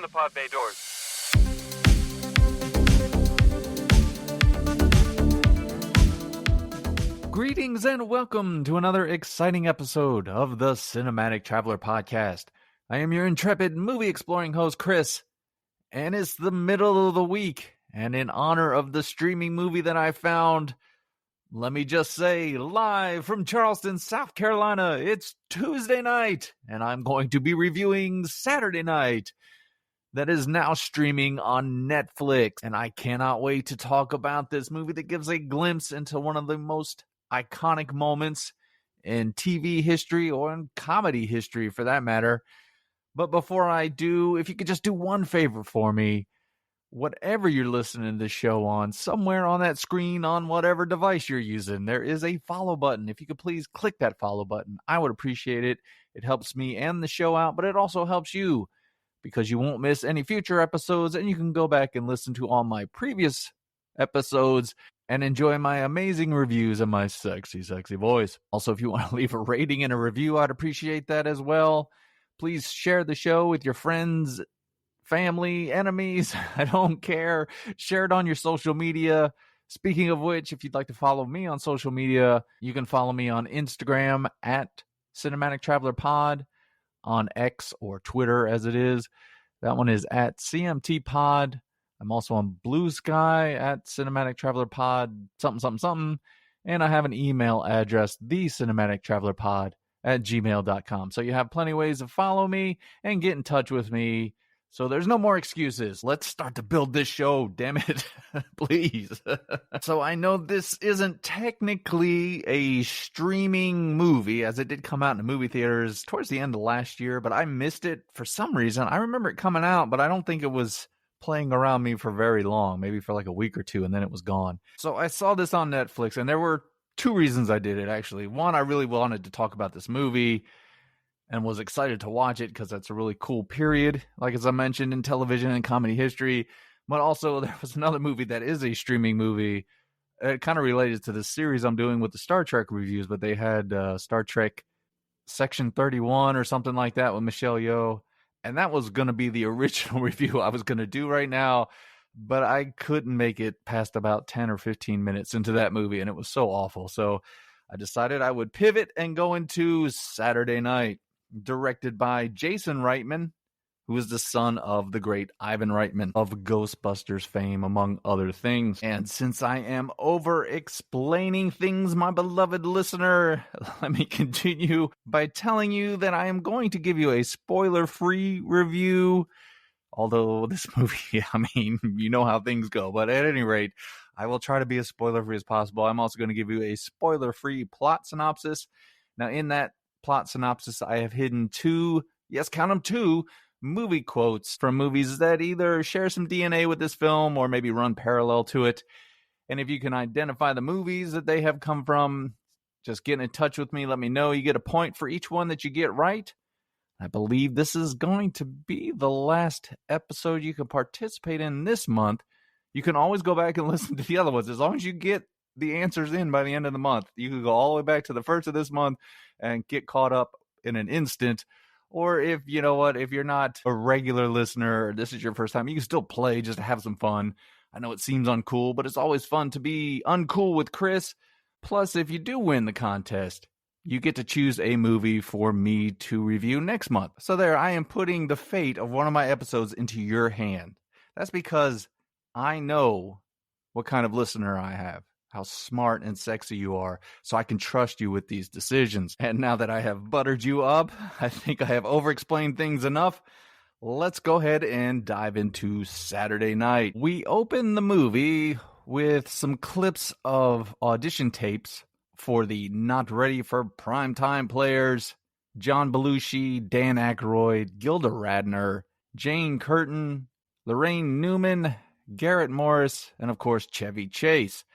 open the pod bay doors. Greetings and welcome to another exciting episode of the Cinematic Traveler Podcast. I am your intrepid movie-exploring host, Chris, and it's the middle of the week, and in honor of the streaming movie that I found, let me just say, live from Charleston, South Carolina, it's Tuesday night, and I'm going to be reviewing Saturday Night, that is now streaming on Netflix, and I cannot wait to talk about this movie that gives a glimpse into one of the most iconic moments in TV history, or in comedy history for that matter. But before I do, if you could just do one favor for me, whatever you're listening to this show on, somewhere on that screen, on whatever device you're using, there is a follow button. If you could please click that follow button, I would appreciate it. It helps me and the show out, but it also helps you, because you won't miss any future episodes, and you can go back and listen to all my previous episodes and enjoy my amazing reviews and my sexy, sexy voice. Also, if you want to leave a rating and a review, I'd appreciate that as well. Please share the show with your friends, family, enemies. I don't care. Share it on your social media. Speaking of which, if you'd like to follow me on social media, you can follow me on Instagram at Cinematic Traveler Pod, on X or Twitter as it is. That one is at CMT Pod. I'm also on Blue Sky at Cinematic Traveler Pod, something. And I have an email address, thecinematictravelerpod@gmail.com. So you have plenty of ways to follow me and get in touch with me. So there's no more excuses. Let's start to build this show, damn it. Please. So I know this isn't technically a streaming movie, as it did come out in the movie theaters towards the end of last year, but I missed it for some reason. I remember it coming out, but I don't think it was playing around me for very long, maybe for like a week or two, and then it was gone. So I saw this on Netflix, and there were two reasons I did it, actually. One, I really wanted to talk about this movie and was excited to watch it because that's a really cool period, like as I mentioned, in television and comedy history. But also there was another movie that is a streaming movie. It kind of related to the series I'm doing with the Star Trek reviews, but they had Star Trek Section 31 or something like that with Michelle Yeoh. And that was going to be the original review I was going to do right now, but I couldn't make it past about 10 or 15 minutes into that movie, and it was so awful. So I decided I would pivot and go into Saturday Night, directed by Jason Reitman, who is the son of the great Ivan Reitman of Ghostbusters fame, among other things. And since I am over-explaining things, my beloved listener, let me continue by telling you that I am going to give you a spoiler-free review. Although this movie, I mean, you know how things go. But at any rate, I will try to be as spoiler-free as possible. I'm also going to give you a spoiler-free plot synopsis. Now, in that plot synopsis, I have hidden two, yes, count them, two movie quotes from movies that either share some DNA with this film or maybe run parallel to it. And if you can identify the movies that they have come from, just get in touch with me. Let me know. You get a point for each one that you get right. I believe this is going to be the last episode you can participate in this month. You can always go back and listen to the other ones. As long as you get the answers in by the end of the month, you can go all the way back to the first of this month and get caught up in an instant. Or if, you know what, if you're not a regular listener, or this is your first time, you can still play just to have some fun. I know it seems uncool, but it's always fun to be uncool with Chris. Plus, if you do win the contest, you get to choose a movie for me to review next month. So there, I am putting the fate of one of my episodes into your hand. That's because I know what kind of listener I have, how smart and sexy you are, so I can trust you with these decisions. And now that I have buttered you up, I think I have over-explained things enough. Let's go ahead and dive into Saturday Night. We open the movie with some clips of audition tapes for the not ready for primetime players: John Belushi, Dan Aykroyd, Gilda Radner, Jane Curtin, Lorraine Newman, Garrett Morris, and of course Chevy Chase.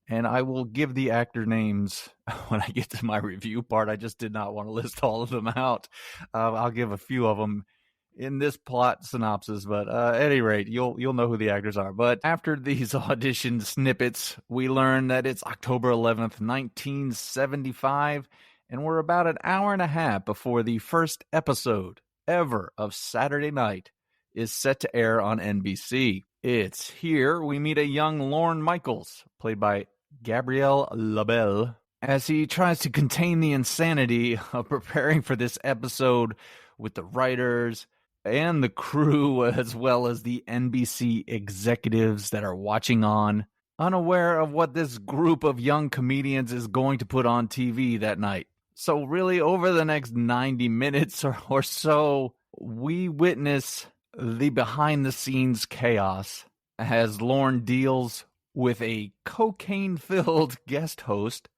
And I will give the actor names when I get to my review part. I just did not want to list all of them out. I'll give a few of them in this plot synopsis, but at any rate, you'll know who the actors are. But after these audition snippets, we learn that it's October 11th, 1975, and we're about an hour and a half before the first episode ever of Saturday Night is set to air on NBC. It's here we meet a young Lorne Michaels, played by Gabriel LaBelle, as he tries to contain the insanity of preparing for this episode with the writers and the crew, as well as the NBC executives that are watching on, unaware of what this group of young comedians is going to put on TV that night. So really, over the next 90 minutes or so, we witness the behind-the-scenes chaos as Lorne deals with a cocaine-filled guest host,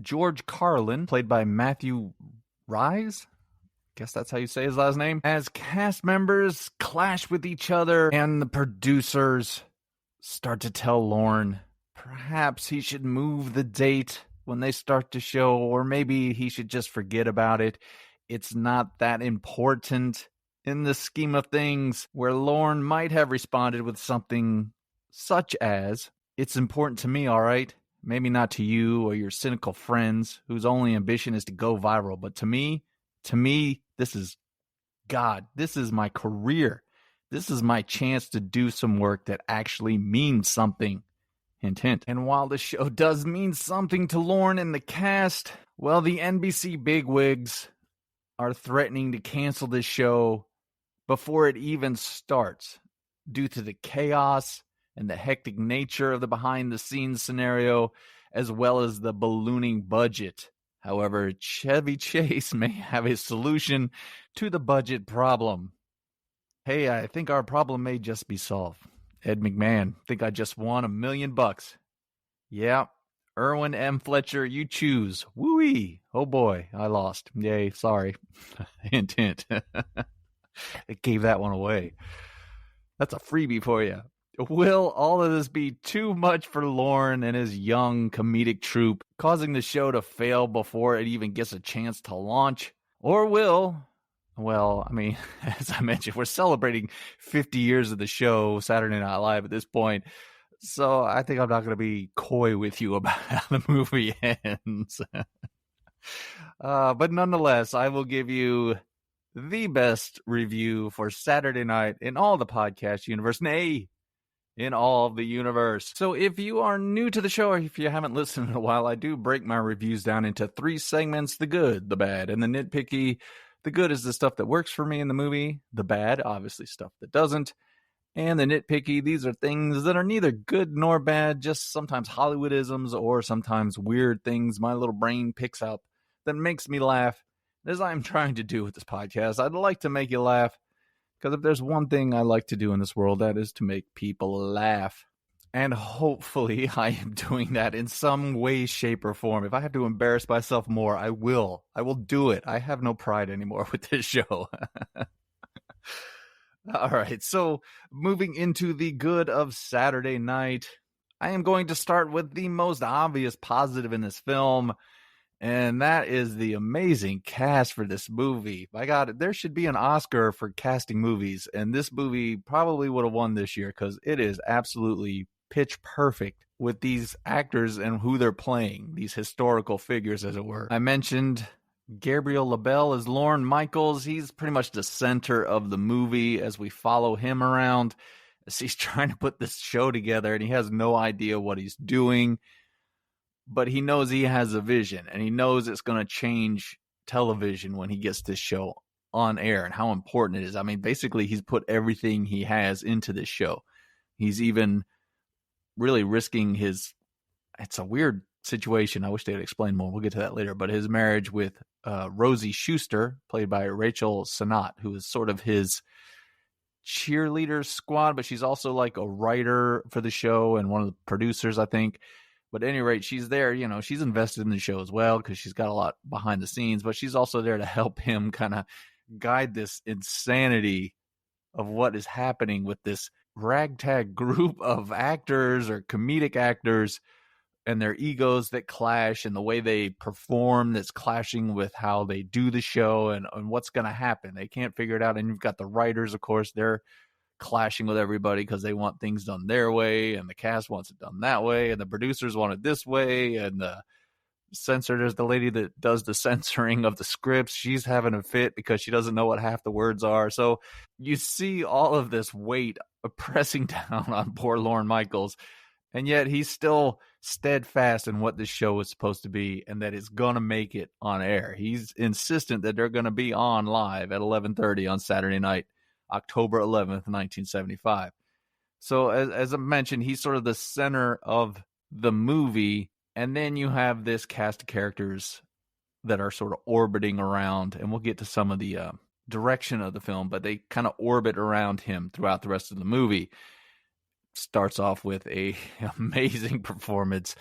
George Carlin, played by Matthew Rhys. Guess that's how you say his last name. As cast members clash with each other and the producers start to tell Lorne perhaps he should move the date when they start to show, or maybe he should just forget about it. It's not that important in the scheme of things, where Lorne might have responded with something such as, "It's important to me, all right? Maybe not to you or your cynical friends whose only ambition is to go viral, but to me, this is God. This is my career. This is my chance to do some work that actually means something." Hint, hint. And while the show does mean something to Lorne and the cast, well, the NBC bigwigs are threatening to cancel this show before it even starts, due to the chaos and the hectic nature of the behind-the-scenes scenario, as well as the ballooning budget. However, Chevy Chase may have a solution to the budget problem. "Hey, I think our problem may just be solved. Ed McMahon, think I just won $1 million. Yeah, Erwin M. Fletcher, you choose. Woo-wee. Oh boy, I lost. Yay, sorry." Hint, hint. It gave that one away. That's a freebie for you. Will all of this be too much for Lorne and his young comedic troupe, causing the show to fail before it even gets a chance to launch? Or will, well, I mean, as I mentioned, we're celebrating 50 years of the show, Saturday Night Live, at this point. So I think I'm not going to be coy with you about how the movie ends. But nonetheless, I will give you the best review for Saturday night in all the podcast universe. Nay, in all of the universe. So if you are new to the show, or if you haven't listened in a while, I do break my reviews down into 3 segments: the good, the bad, and the nitpicky. The good is the stuff that works for me in the movie. The bad, obviously stuff that doesn't. And the nitpicky, these are things that are neither good nor bad, just sometimes Hollywoodisms or sometimes weird things my little brain picks up that makes me laugh, as I'm trying to do with this podcast. I'd like to make you laugh, because if there's one thing I like to do in this world, that is to make people laugh. And hopefully I am doing that in some way, shape, or form. If I have to embarrass myself more, I will. I will do it. I have no pride anymore with this show. All right, so moving into the good of Saturday night, I am going to start with the most obvious positive in this film, and that is the amazing cast for this movie. My God, there should be an Oscar for casting movies, and this movie probably would have won this year, because it is absolutely pitch perfect with these actors and who they're playing, these historical figures, as it were. I mentioned Gabriel LaBelle as Lorne Michaels. He's pretty much the center of the movie as we follow him around as he's trying to put this show together, and he has no idea what he's doing. But he knows he has a vision, and he knows it's going to change television when he gets this show on air, and how important it is. I mean, basically, he's put everything he has into this show. He's even really risking his, it's a weird situation. I wish they had explained more. We'll get to that later. But his marriage with Rosie Schuster, played by Rachel Sennott, who is sort of his cheerleader squad, but she's also like a writer for the show and one of the producers, I think. But at any rate, she's there, you know, she's invested in the show as well, because she's got a lot behind the scenes, but she's also there to help him kind of guide this insanity of what is happening with this ragtag group of actors or comedic actors and their egos that clash, and the way they perform that's clashing with how they do the show, and what's going to happen. They can't figure it out. And you've got the writers, of course, they're clashing with everybody because they want things done their way, and the cast wants it done that way, and the producers want it this way, and the censored. There's the lady that does the censoring of the scripts. She's having a fit because she doesn't know what half the words are. So you see all of this weight pressing down on poor Lorne Michaels, and yet he's still steadfast in what this show is supposed to be and that it's going to make it on air. He's insistent that they're going to be on live at 11:30 on Saturday night, October 11th, 1975. So as I mentioned, he's sort of the center of the movie. And then you have this cast of characters that are sort of orbiting around, and we'll get to some of the direction of the film, but they kind of orbit around him throughout the rest of the movie. Starts off with a amazing performance.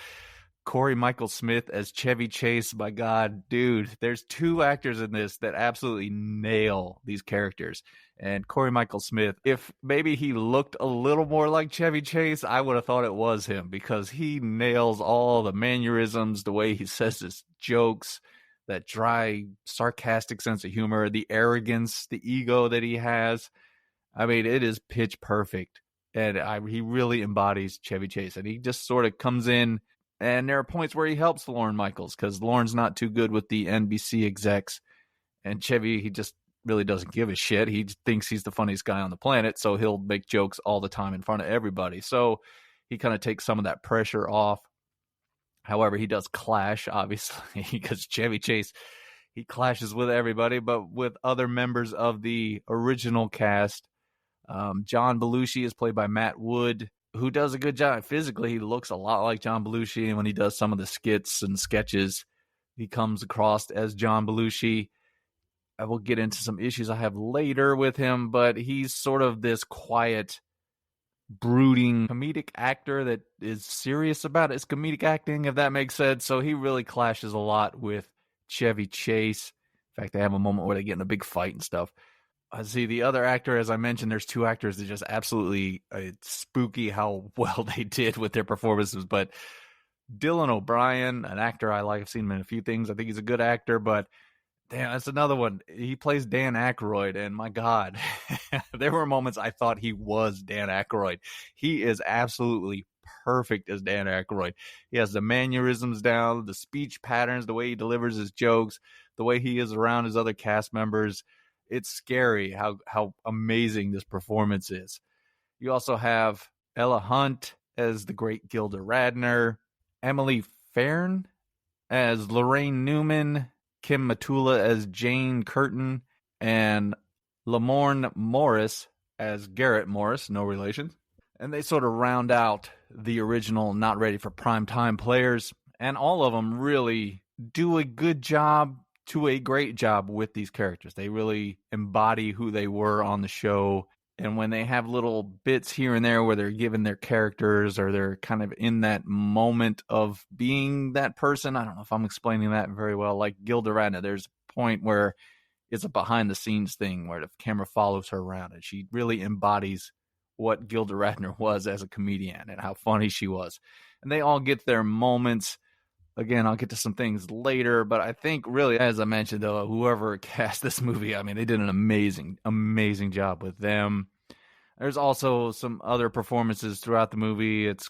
Corey Michael Smith as Chevy Chase. My God, dude, there's two actors in this that absolutely nail these characters. And Corey Michael Smith, if maybe he looked a little more like Chevy Chase, I would have thought it was him, because he nails all the mannerisms, the way he says his jokes, that dry, sarcastic sense of humor, the arrogance, the ego that he has. I mean, it is pitch perfect. And he really embodies Chevy Chase. And he just sort of comes in, and there are points where he helps Lorne Michaels, because Lorne's not too good with the NBC execs. And Chevy, he just really doesn't give a shit. He thinks he's the funniest guy on the planet, so he'll make jokes all the time in front of everybody. So he kind of takes some of that pressure off. However, he does clash, obviously, because Chevy Chase, he clashes with everybody, but with other members of the original cast. John Belushi is played by Matt Wood, who does a good job. Physically, he looks a lot like John Belushi, and when he does some of the skits and sketches, he comes across as John Belushi. I will get into some issues I have later with him, but he's sort of this quiet, brooding comedic actor that is serious about his comedic acting, if that makes sense. So he really clashes a lot with Chevy Chase. In fact, they have a moment where they get in a big fight and stuff. I see the other actor, as I mentioned, there's two actors that just absolutely spooky how well they did with their performances. But Dylan O'Brien, an actor I like, I've seen him in a few things. I think he's a good actor, but damn, that's another one. He plays Dan Aykroyd, and my God, there were moments I thought he was Dan Aykroyd. He is absolutely perfect as Dan Aykroyd. He has the mannerisms down, the speech patterns, the way he delivers his jokes, the way he is around his other cast members. It's scary how amazing this performance is. You also have Ella Hunt as the great Gilda Radner, Emily Fairn as Lorraine Newman, Kim Matula as Jane Curtin, and Lamorne Morris as Garrett Morris, no relation. And they sort of round out the original Not Ready for Primetime players, and all of them really do a good job to a great job with these characters. They really embody who they were on the show. And when they have little bits here and there where they're given their characters, or they're kind of in that moment of being that person, I don't know if I'm explaining that very well. Like Gilda Radner, there's a point where it's a behind the scenes thing where the camera follows her around, and she really embodies what Gilda Radner was as a comedian and how funny she was. And they all get their moments. Again, I'll get to some things later, but I think really, as I mentioned, though, whoever cast this movie, I mean, they did an amazing, amazing job with them. There's also some other performances throughout the movie. It's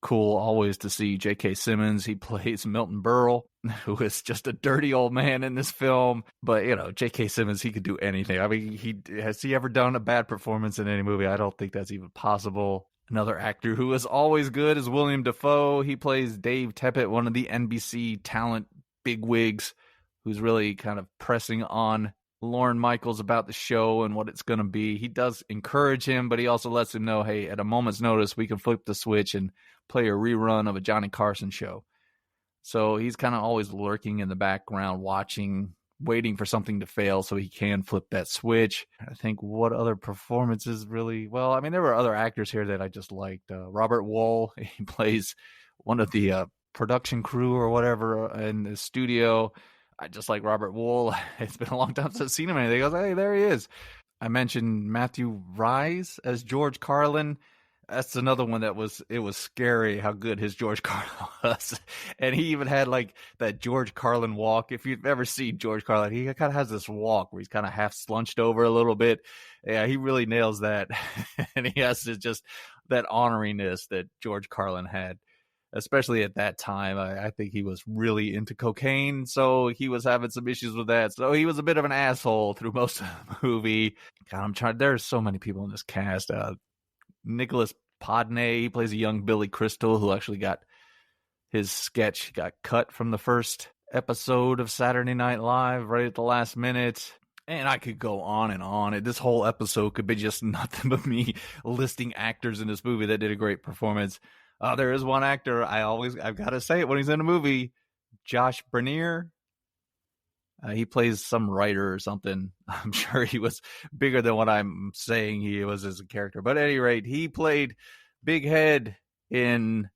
cool always to see J.K. Simmons. He plays Milton Berle, who is just a dirty old man in this film. But, you know, J.K. Simmons, he could do anything. I mean, has he ever done a bad performance in any movie? I don't think that's even possible. Another actor who is always good is William Dafoe. He plays Dave Teppett, one of the NBC talent bigwigs, who's really kind of pressing on Lorne Michaels about the show and what it's going to be. He does encourage him, but he also lets him know, hey, at a moment's notice, we can flip the switch and play a rerun of a Johnny Carson show. So he's kind of always lurking in the background, watching, waiting for something to fail so he can flip that switch. I think what other performances really, well, I mean, there were other actors here that I just liked. Robert Wool, he plays one of the production crew or whatever in the studio. I just like Robert Wool. It's been a long time since I've seen him. And he goes, hey, there he is. I mentioned Matthew Rhys as George Carlin. That's another one that was scary how good his George Carlin was. And he even had like that George Carlin walk. If you've ever seen George Carlin, he kind of has this walk where he's kind of half slunched over a little bit. Yeah, he really nails that. And he has just that honoriness that George Carlin had. especially at that time. I think he was really into cocaine, so he was having some issues with that. So he was a bit of an asshole through most of the movie. God, I'm trying. There's so many people in this cast. Nicholas Podney, he plays a young Billy Crystal who actually got his sketch got cut from the first episode of Saturday Night Live right at the last minute. And I could go on and on. This whole episode could be just nothing but me listing actors in this movie that did a great performance. There is one actor I've got to say it when he's in a movie, Josh Bernier. He plays some writer or something. I'm sure he was bigger than what I'm saying he was as a character. But at any rate, he played Big Head in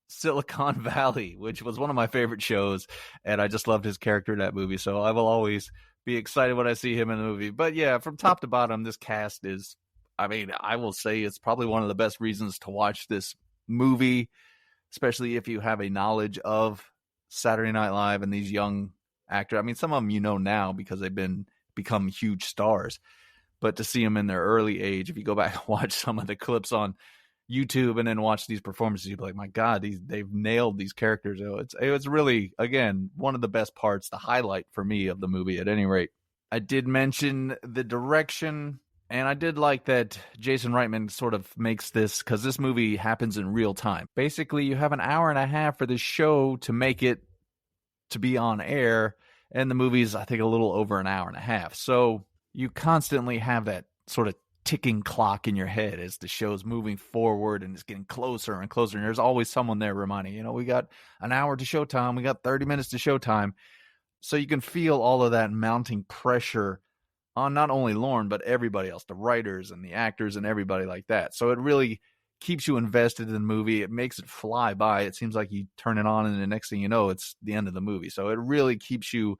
Silicon Valley, which was one of my favorite shows. And I just loved his character in that movie. So I will always be excited when I see him in the movie. But yeah, from top to bottom, this cast is, I mean, I will say it's probably one of the best reasons to watch this movie, especially if you have a knowledge of Saturday Night Live and these young actors. I mean, some of them you know now because they've become huge stars, but to see them in their early age, if you go back and watch some of the clips on YouTube and then watch these performances, you'd be like, my God, they've nailed these characters. It's really, again, one of the best parts, the highlight for me of the movie at any rate. I did mention the direction, and I did like that Jason Reitman sort of makes this, because this movie happens in real time. Basically, you have an hour and a half for this show to make it to be on air, and the movie's, I think, a little over an hour and a half. So you constantly have that sort of ticking clock in your head as the show's moving forward and it's getting closer and closer. And there's always someone there reminding, we got an hour to showtime. We got 30 minutes to showtime. So you can feel all of that mounting pressure on not only Lorne, but everybody else, the writers and the actors and everybody like that. So it really keeps you invested in the movie. It makes it fly by. It seems like you turn it on and the next thing you know, it's the end of the movie. So it really keeps you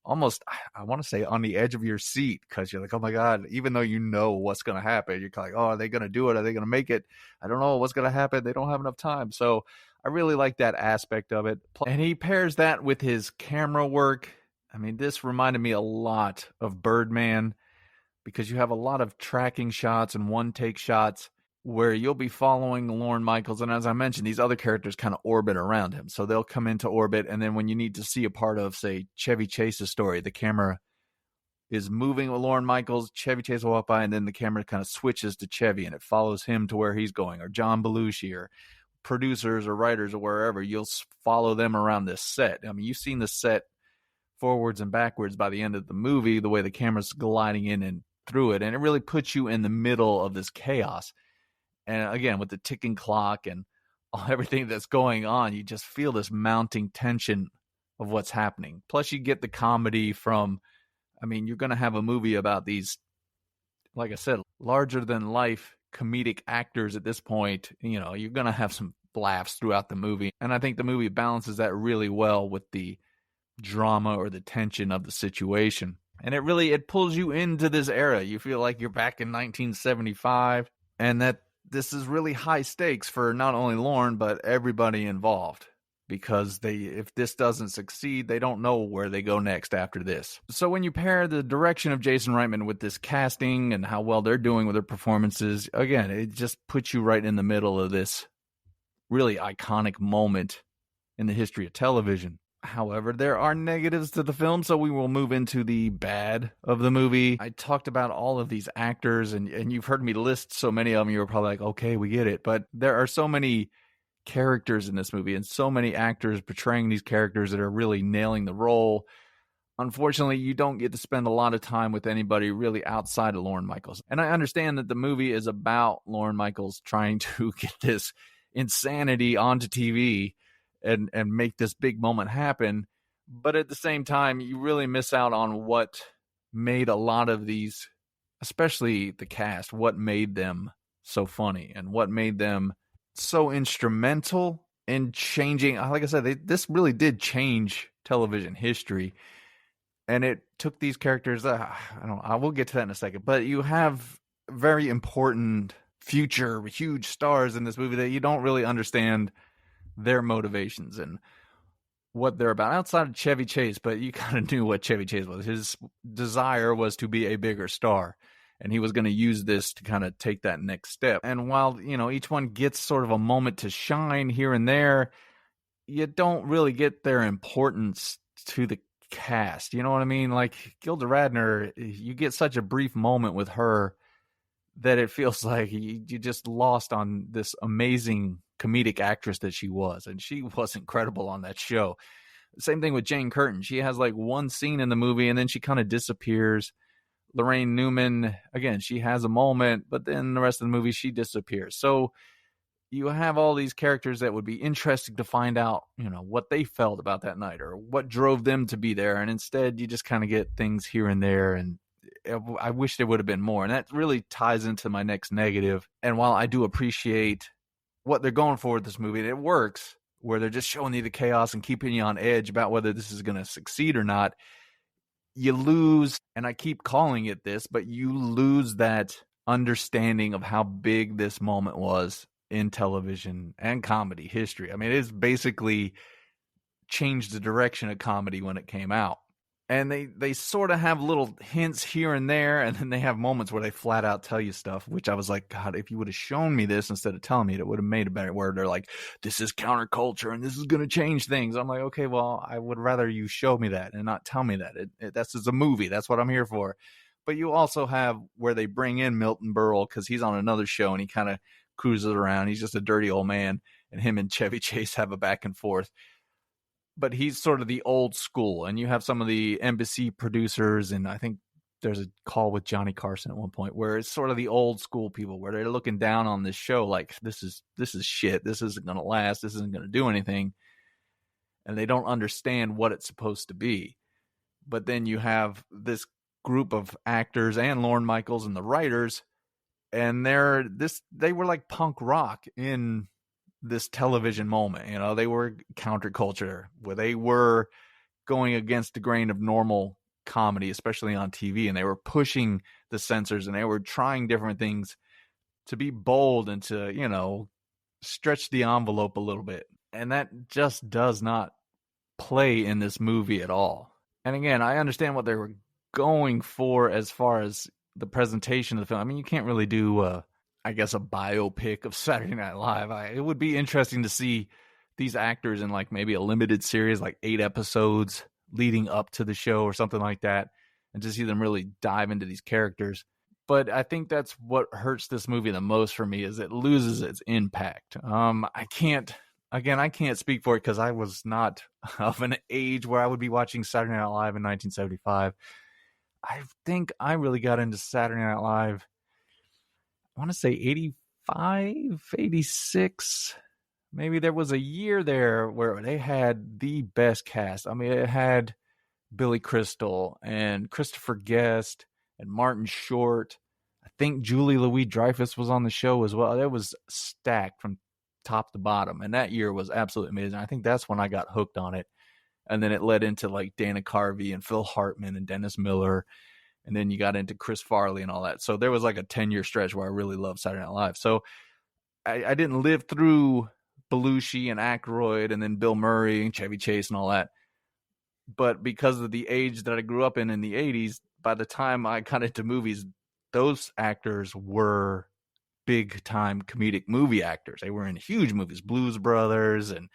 almost, I want to say, on the edge of your seat, because you're like, oh my God, even though you know what's going to happen, you're like, oh, are they going to do it? Are they going to make it? I don't know what's going to happen. They don't have enough time. So I really like that aspect of it. And he pairs that with his camera work. I mean, this reminded me a lot of Birdman, because you have a lot of tracking shots and one-take shots where you'll be following Lorne Michaels. And as I mentioned, these other characters kind of orbit around him. So they'll come into orbit. And then when you need to see a part of, say, Chevy Chase's story, the camera is moving with Lorne Michaels. Chevy Chase will walk by, and then the camera kind of switches to Chevy and it follows him to where he's going, or John Belushi, or producers or writers or wherever. You'll follow them around this set. I mean, you've seen the set forwards and backwards by the end of the movie, the way the camera's gliding in and through it. And it really puts you in the middle of this chaos. And again, with the ticking clock and everything that's going on, you just feel this mounting tension of what's happening. Plus, you get the comedy from, I mean, you're going to have a movie about these, like I said, larger than life comedic actors at this point. You're going to have some laughs throughout the movie. And I think the movie balances that really well with the drama or the tension of the situation. And it pulls you into this era. You feel like you're back in 1975, and that this is really high stakes for not only Lorne, but everybody involved, because if this doesn't succeed, they don't know where they go next after this. So when you pair the direction of Jason Reitman with this casting and how well they're doing with their performances, again, it just puts you right in the middle of this really iconic moment in the history of television. However, there are negatives to the film, so we will move into the bad of the movie. I talked about all of these actors, and you've heard me list so many of them. You're probably like, okay, we get it. But there are so many characters in this movie and so many actors portraying these characters that are really nailing the role. Unfortunately, you don't get to spend a lot of time with anybody really outside of Lorne Michaels. And I understand that the movie is about Lorne Michaels trying to get this insanity onto TV and make this big moment happen. But at the same time, you really miss out on what made a lot of these, especially the cast, what made them so funny and what made them so instrumental in changing. Like I said, this really did change television history. And it took these characters, I will get to that in a second, but you have very important future huge stars in this movie that you don't really understand their motivations and what they're about outside of Chevy Chase, but you kind of knew what Chevy Chase was. His desire was to be a bigger star, and he was going to use this to kind of take that next step. And while, each one gets sort of a moment to shine here and there, you don't really get their importance to the cast. You know what I mean? Like Gilda Radner, you get such a brief moment with her that it feels like you just lost on this amazing comedic actress that she was. And she was incredible on that show. Same thing with Jane Curtin. She has like one scene in the movie and then she kind of disappears. Lorraine Newman, again, she has a moment, but then the rest of the movie, she disappears. So you have all these characters that would be interesting to find out, what they felt about that night or what drove them to be there. And instead, you just kind of get things here and there. And I wish there would have been more. And that really ties into my next negative. And while I do appreciate what they're going for with this movie, and it works, where they're just showing you the chaos and keeping you on edge about whether this is going to succeed or not, you lose, and I keep calling it this, but you lose that understanding of how big this moment was in television and comedy history. I mean, it's basically changed the direction of comedy when it came out. And they sort of have little hints here and there, and then they have moments where they flat out tell you stuff, which I was like, God, if you would have shown me this instead of telling me it, it would have made a better word. They're like, this is counterculture and this is going to change things. I'm like, okay, well, I would rather you show me that and not tell me that. That's a movie. That's what I'm here for. But you also have where they bring in Milton Berle because he's on another show and he kind of cruises around. He's just a dirty old man, and him and Chevy Chase have a back and forth. But he's sort of the old school, and you have some of the embassy producers, and I think there's a call with Johnny Carson at one point where it's sort of the old school people where they're looking down on this show like this is shit, this isn't going to last, this isn't going to do anything, and they don't understand what it's supposed to be. But then you have this group of actors and Lorne Michaels and the writers, and they were like punk rock in this television moment. They were counterculture, where they were going against the grain of normal comedy, especially on TV, and they were pushing the censors and they were trying different things to be bold and to, stretch the envelope a little bit. And that just does not play in this movie at all. And again, I understand what they were going for as far as the presentation of the film. I mean, you can't really do I guess a biopic of Saturday Night Live. It would be interesting to see these actors in like maybe a limited series, like 8 episodes leading up to the show or something like that, and to see them really dive into these characters. But I think that's what hurts this movie the most for me, is it loses its impact. I can't speak for it because I was not of an age where I would be watching Saturday Night Live in 1975. I think I really got into Saturday Night Live, I want to say 85, 86. Maybe there was a year there where they had the best cast. I mean, it had Billy Crystal and Christopher Guest and Martin Short. I think Julie Louis-Dreyfus was on the show as well. It was stacked from top to bottom. And that year was absolutely amazing. I think that's when I got hooked on it. And then it led into like Dana Carvey and Phil Hartman and Dennis Miller. And then you got into Chris Farley and all that. So there was like a 10-year stretch where I really loved Saturday Night Live. So I didn't live through Belushi and Aykroyd and then Bill Murray and Chevy Chase and all that. But because of the age that I grew up in the 80s, by the time I got into movies, those actors were big-time comedic movie actors. They were in huge movies, Blues Brothers and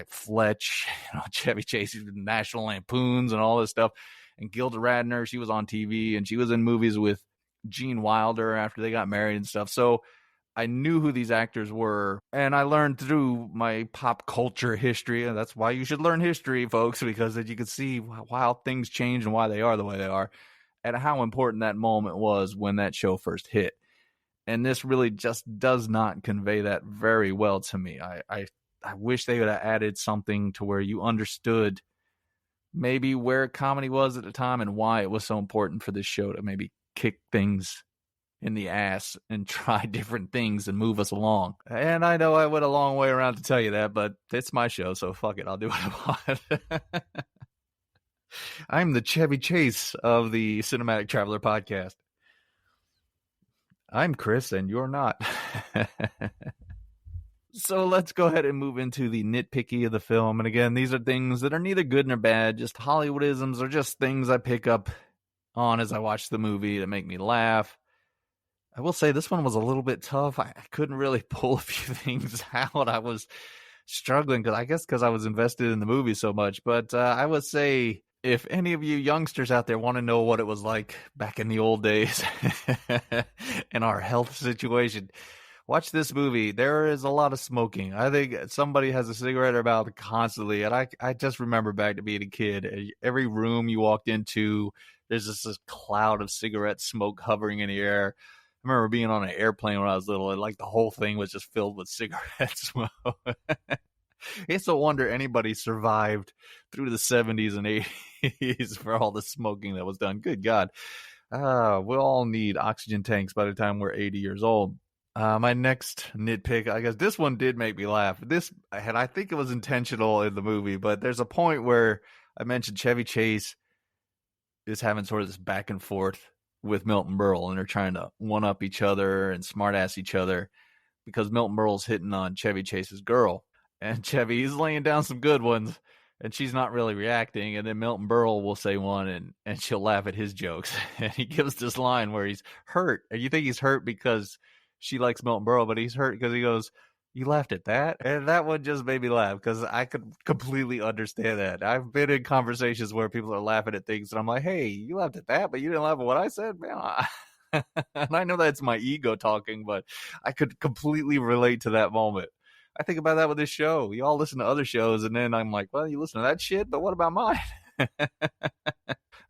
Fletch, Chevy Chase, National Lampoons and all this stuff. And Gilda Radner, she was on TV and she was in movies with Gene Wilder after they got married and stuff. So I knew who these actors were, and I learned through my pop culture history, and that's why you should learn history, folks, because you can see how things change and why they are the way they are, and how important that moment was when that show first hit. And this really just does not convey that very well to me. I wish they would have added something to where you understood maybe where comedy was at the time and why it was so important for this show to maybe kick things in the ass and try different things and move us along. And I know I went a long way around to tell you that, but it's my show, so fuck it. I'll do what I want. I'm the Chevy Chase of the Cinematic Traveler podcast. I'm Chris, and you're not. So let's go ahead and move into the nitpicky of the film. And again, these are things that are neither good nor bad, just Hollywoodisms or just things I pick up on as I watch the movie to make me laugh. I will say this one was a little bit tough. I couldn't really pull a few things out. I was struggling because I guess because I was invested in the movie so much. But I would say if any of you youngsters out there want to know what it was like back in the old days and our health situation, watch this movie. There is a lot of smoking. I think somebody has a cigarette in their mouth constantly. And I just remember back to being a kid. Every room you walked into, there's just this cloud of cigarette smoke hovering in the air. I remember being on an airplane when I was little, and like the whole thing was just filled with cigarette smoke. It's a wonder anybody survived through the 70s and 80s for all the smoking that was done. Good God. We'll all need oxygen tanks by the time we're 80 years old. My next nitpick, I guess this one did make me laugh. I think it was intentional in the movie, but there's a point where I mentioned Chevy Chase is having sort of this back and forth with Milton Berle, and they're trying to one-up each other and smart-ass each other because Milton Berle's hitting on Chevy Chase's girl. And Chevy, he's laying down some good ones, and she's not really reacting. And then Milton Berle will say one, and she'll laugh at his jokes. And he gives this line where he's hurt. And you think he's hurt because she likes Milton Berle, but he's hurt because he goes, "You laughed at that?" And that one just made me laugh because I could completely understand that. I've been in conversations where people are laughing at things, and I'm like, "Hey, you laughed at that, but you didn't laugh at what I said?" Man, and I know that's my ego talking, but I could completely relate to that moment. I think about that with this show. You all listen to other shows, and then I'm like, well, you listen to that shit, but what about mine?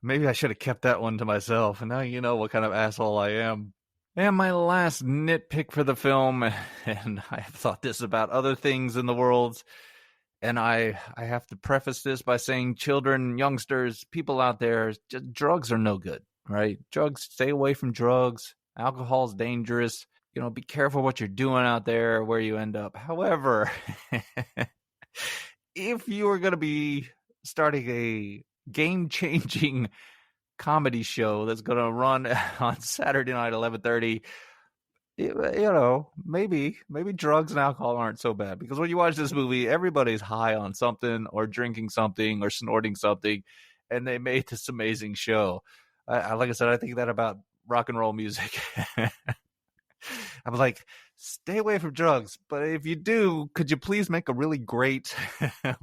Maybe I should have kept that one to myself, and now you know what kind of asshole I am. And my last nitpick for the film, and I've thought this about other things in the world, and I have to preface this by saying children, youngsters, people out there, just, drugs are no good, right? Drugs, stay away from drugs. Alcohol's dangerous. You know, be careful what you're doing out there, where you end up. However, if you are going to be starting a game-changing comedy show that's going to run on Saturday night, 11:30, you know, maybe drugs and alcohol aren't so bad. Because when you watch this movie, everybody's high on something or drinking something or snorting something, and they made this amazing show. Like I said, I think that about rock and roll music. I'm like, stay away from drugs, but if you do, could you please make a really great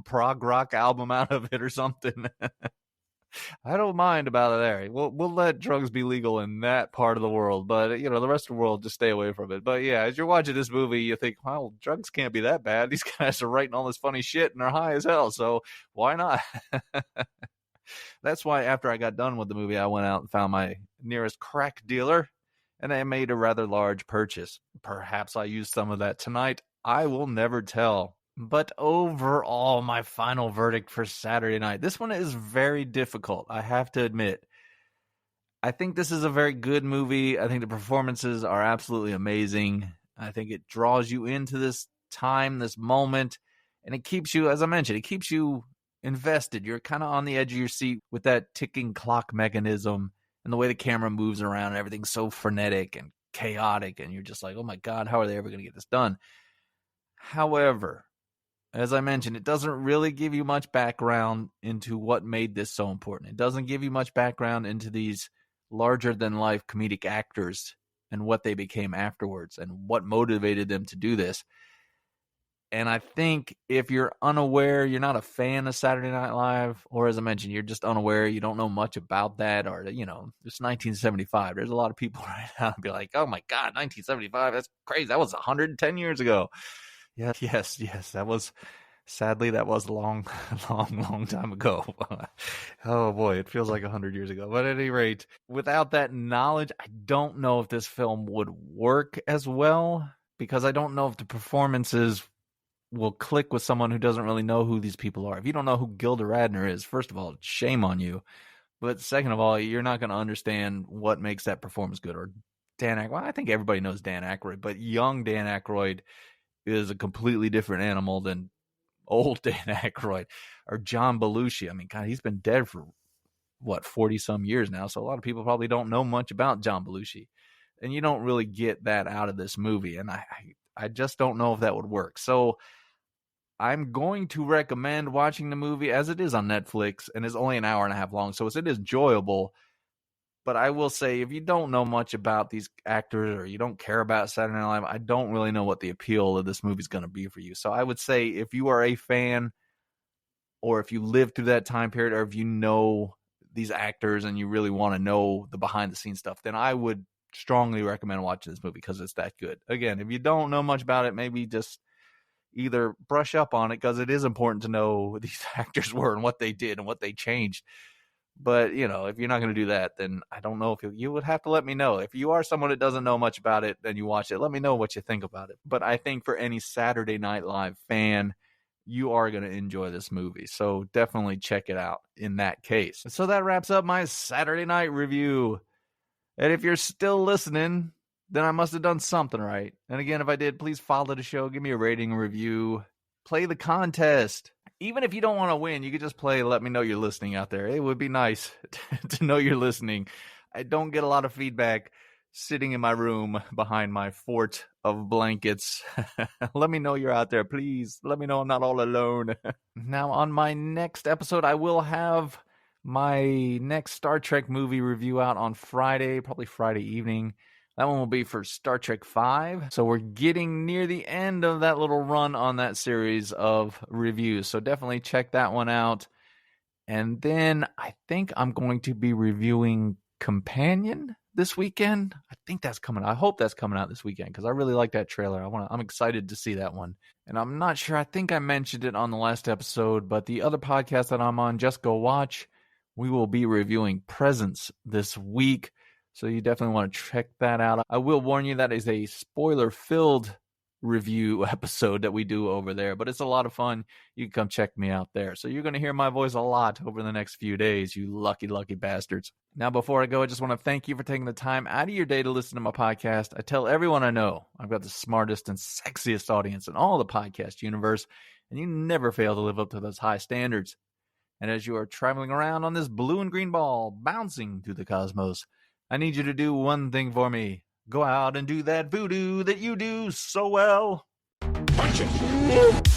prog rock album out of it or something? I don't mind about it there. We'll let drugs be legal in that part of the world, but you know, the rest of the world, just stay away from it. But yeah, as you're watching this movie, you think, well, drugs can't be that bad. These guys are writing all this funny shit and they're high as hell, so why not? That's why after I got done with the movie, I went out and found my nearest crack dealer, and I made a rather large purchase. Perhaps I used some of that tonight. I will never tell. But overall, my final verdict for Saturday night. This one is very difficult, I have to admit. I think this is a very good movie. I think the performances are absolutely amazing. I think it draws you into this time, this moment, and it keeps you, as I mentioned, it keeps you invested. You're kind of on the edge of your seat with that ticking clock mechanism and the way the camera moves around and everything's so frenetic and chaotic, and you're just like, oh my God, how are they ever going to get this done? However, as I mentioned, it doesn't really give you much background into what made this so important. It doesn't give you much background into these larger-than-life comedic actors and what they became afterwards and what motivated them to do this. And I think if you're unaware, you're not a fan of Saturday Night Live, or as I mentioned, you're just unaware, you don't know much about that, or, you know, it's 1975. There's a lot of people right now be like, oh my God, 1975, that's crazy. That was 110 years ago. Yeah, yes, that was, sadly, that was a long time ago. Oh boy, it feels like 100 years ago. But at any rate, without that knowledge, I don't know if this film would work as well, because I don't know if the performances will click with someone who doesn't really know who these people are. If you don't know who Gilda Radner is, first of all, shame on you. But second of all, you're not going to understand what makes that performance good. Or Dan Aykroyd. Well, I think everybody knows Dan Aykroyd, but young Dan Aykroyd is a completely different animal than old Dan Aykroyd. Or John Belushi. I mean, God, he's been dead for, 40-some years now, so a lot of people probably don't know much about John Belushi. And you don't really get that out of this movie, and I just don't know if that would work. So I'm going to recommend watching the movie as it is on Netflix, and is only an hour and a half long, so it is enjoyable. But I will say, if you don't know much about these actors or you don't care about Saturday Night Live, I don't really know what the appeal of this movie is going to be for you. So I would say if you are a fan, or if you lived through that time period, or if you know these actors and you really want to know the behind the scenes stuff, then I would strongly recommend watching this movie because it's that good. Again, if you don't know much about it, maybe just either brush up on it because it is important to know who these actors were and what they did and what they changed. But, if you're not going to do that, then I don't know if you would have to let me know. If you are someone that doesn't know much about it, then you watch it. Let me know what you think about it. But I think for any Saturday Night Live fan, you are going to enjoy this movie. So definitely check it out in that case. So that wraps up my Saturday night review. And if you're still listening, then I must have done something right. And again, if I did, please follow the show. Give me a rating, a review. Play the contest. Even if you don't want to win, you could just play. Let me know you're listening out there. It would be nice to know you're listening. I don't get a lot of feedback sitting in my room behind my fort of blankets. Let me know you're out there, please. Let me know I'm not all alone. Now, on my next episode, I will have my next Star Trek movie review out on Friday, probably Friday evening. That one will be for Star Trek V. So we're getting near the end of that little run on that series of reviews. So definitely check that one out. And then I think I'm going to be reviewing Companion this weekend. I think that's coming. I hope that's coming out this weekend because I really like that trailer. I'm excited to see that one. And I'm not sure. I think I mentioned it on the last episode, but the other podcast that I'm on, Just Go Watch, we will be reviewing Presence this week. So you definitely want to check that out. I will warn you that is a spoiler-filled review episode that we do over there, but it's a lot of fun. You can come check me out there. So you're going to hear my voice a lot over the next few days, you lucky, lucky bastards. Now, before I go, I just want to thank you for taking the time out of your day to listen to my podcast. I tell everyone I know I've got the smartest and sexiest audience in all the podcast universe, and you never fail to live up to those high standards. And as you are traveling around on this blue and green ball, bouncing through the cosmos, I need you to do one thing for me. Go out and do that voodoo that you do so well. Punch it!